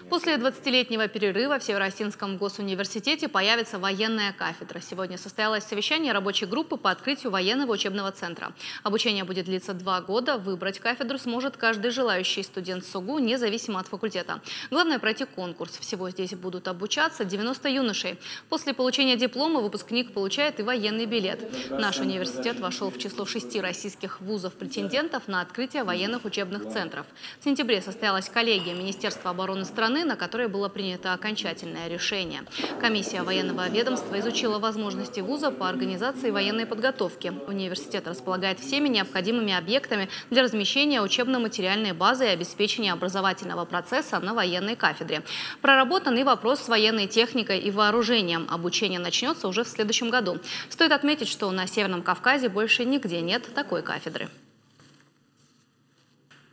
После 20-летнего перерыва в Северо-Осетинском госуниверситете появится военная кафедра. Сегодня состоялось совещание рабочей группы по открытию военного учебного центра. Обучение будет длиться 2 года. Выбрать кафедру сможет каждый желающий студент СОГУ, независимо от факультета. Главное – пройти конкурс. Всего здесь будут обучаться 90 юношей. После получения диплома выпускник получает и военный билет. Наш университет вошел в число 6 российских вузов-претендентов на открытие военных учебных центров. В сентябре состоялась коллегия Министерства обороны страны, на которой было принято окончательное решение. Комиссия военного ведомства изучила возможности вуза по организации военной подготовки. Университет располагает всеми необходимыми объектами для размещения учебно-материальной базы и обеспечения образовательного процесса на военной кафедре. Проработан и вопрос с военной техникой и вооружением. Обучение начнется уже в следующем году. Стоит отметить, что на Северном Кавказе больше нигде нет такой кафедры.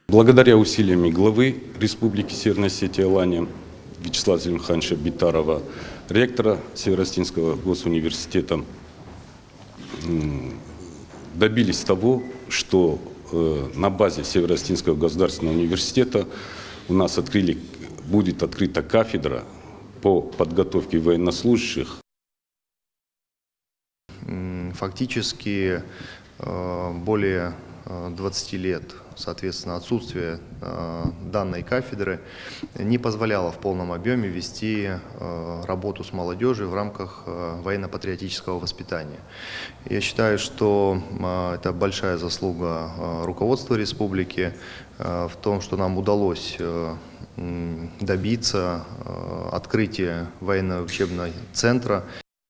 Благодаря усилиям главы Республики Северная Осетия Алания Вячеслава Зелимхановича Битарова, ректора Северо-Осетинского госуниверситета, добились того, что на базе Северо-Осетинского государственного университета у нас будет открыта кафедра по подготовке военнослужащих. Фактически более 20 лет, соответственно, отсутствие данной кафедры не позволяло в полном объеме вести работу с молодежью в рамках военно-патриотического воспитания. Я считаю, что это большая заслуга руководства республики в том, что нам удалось добиться открытия военно-учебного центра